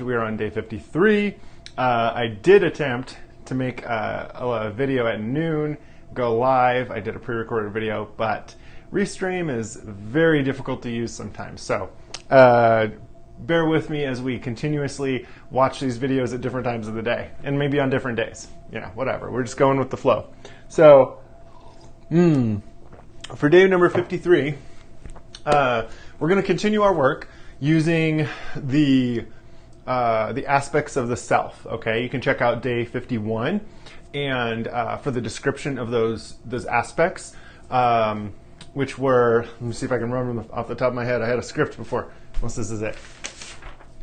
We are on day 53. I did attempt to make a video at noon, go live. I did a pre-recorded video, but Restream is very difficult to use sometimes. So bear with me as we continuously watch these videos at different times of the day, and maybe on different days. Yeah, whatever. We're just going with the flow. So for day number 53, we're going to continue our work using the aspects of the self. Okay, you can check out day 51 and for the description of those aspects, which were, let me see if I can remember them off the top of my head. I had a script before. Unless this is it.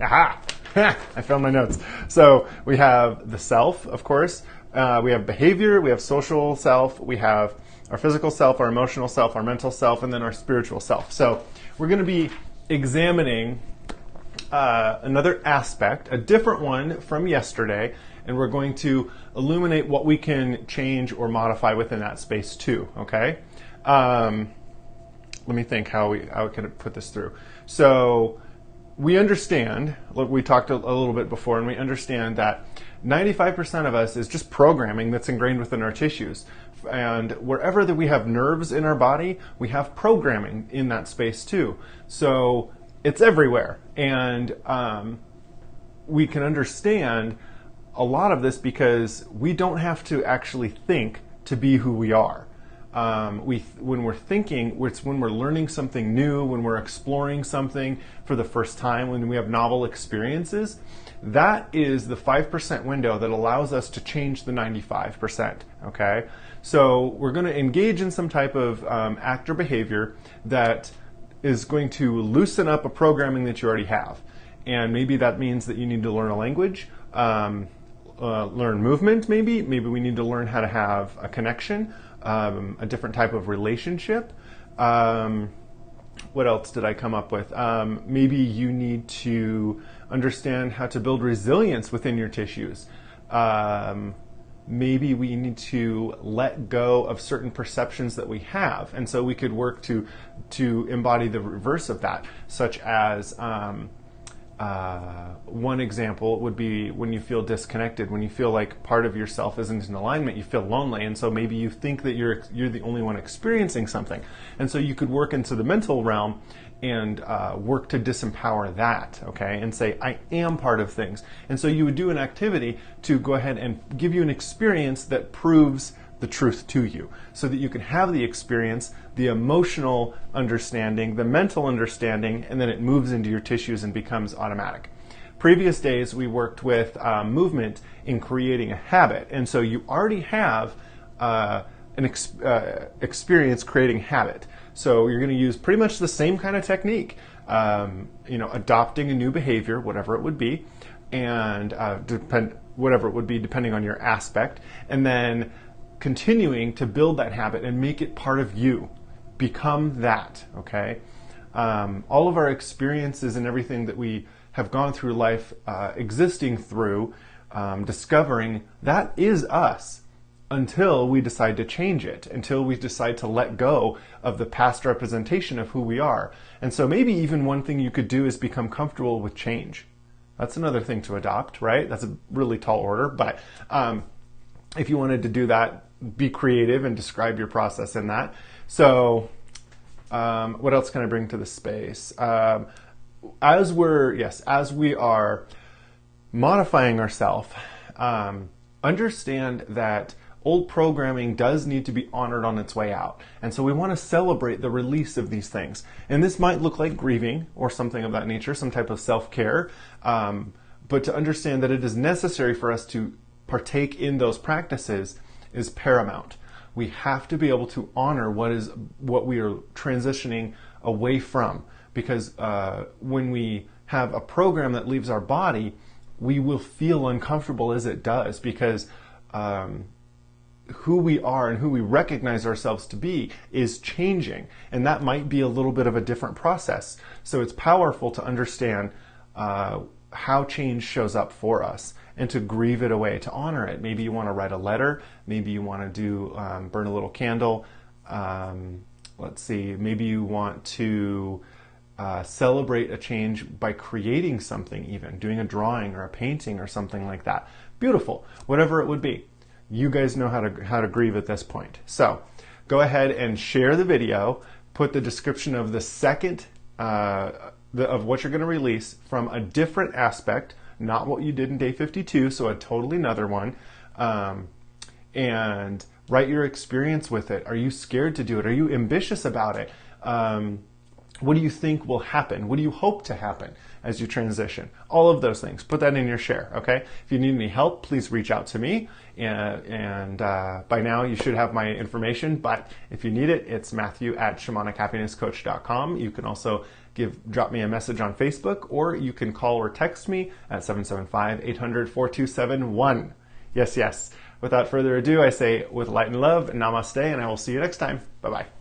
Aha! I found my notes. So we have the self, of course. We have behavior. We have social self. We have our physical self, our emotional self, our mental self, and then our spiritual self. So we're going to be examining another aspect, a different one from yesterday, and we're going to illuminate what we can change or modify within that space too. Okay, let me think how we can put this through. So we understand, look, we talked a little bit before, and we understand that 95% of us is just programming that's ingrained within our tissues. And wherever that we have nerves in our body, we have programming in that space too. So it's everywhere. And we can understand a lot of this because we don't have to actually think to be who we are. When we're thinking, it's when we're learning something new, when we're exploring something for the first time, when we have novel experiences, that is the 5% window that allows us to change the 95%. Okay? So we're going to engage in some type of act or behavior that is going to loosen up a programming that you already have. And maybe that means that you need to learn a language, learn movement maybe. Maybe we need to learn how to have a connection, a different type of relationship. What else did I come up with? Maybe you need to understand how to build resilience within your tissues. Maybe we need to let go of certain perceptions that we have, and so we could work to embody the reverse of that, such as one example would be when you feel disconnected, when you feel like part of yourself isn't in alignment, you feel lonely, and so maybe you think that you're the only one experiencing something, and so you could work into the mental realm and work to disempower that, okay, and say, I am part of things. And so you would do an activity to go ahead and give you an experience that proves the truth to you, so that you can have the experience, the emotional understanding, the mental understanding, and then it moves into your tissues and becomes automatic. Previous days, we worked with movement in creating a habit, and so you already have an experience creating habit. So you're going to use pretty much the same kind of technique, adopting a new behavior, whatever it would be, and whatever it would be depending on your aspect, and then continuing to build that habit and make it part of you. Become that, okay? All of our experiences and everything that we have gone through life, existing through, discovering, that is us. Until we decide to change it, until we decide to let go of the past representation of who we are. And so maybe even one thing you could do is become comfortable with change. That's another thing to adopt, right? That's a really tall order, but if you wanted to do that, be creative and describe your process in that. So what else can I bring to the space? As we are modifying ourselves, understand that old programming does need to be honored on its way out. And so we want to celebrate the release of these things. And this might look like grieving or something of that nature, some type of self-care. But to understand that it is necessary for us to partake in those practices is paramount. We have to be able to honor what we are transitioning away from. Because when we have a program that leaves our body, we will feel uncomfortable as it does, because who we are and who we recognize ourselves to be is changing, and that might be a little bit of a different process. So it's powerful to understand how change shows up for us and to grieve it away, to honor it. Maybe you want to write a letter, maybe you want to do burn a little candle. Let's see, maybe you want to celebrate a change by creating something, even doing a drawing or a painting or something like that. Beautiful, whatever it would be. You guys know how to grieve at this point. So go ahead and share the video, put the description of the second of what you're going to release from a different aspect, not what you did in day 52, so a totally another one, and write your experience with it. Are you scared to do it? Are you ambitious about it? What do you think will happen? What do you hope to happen as you transition? All of those things. Put that in your share, okay? If you need any help, please reach out to me. And by now you should have my information, but if you need it, it's Matthew@shamanichappinesscoach.com. You can also drop me a message on Facebook, or you can call or text me at 775-800-4271. Yes, yes. Without further ado, I say with light and love, namaste, and I will see you next time. Bye-bye.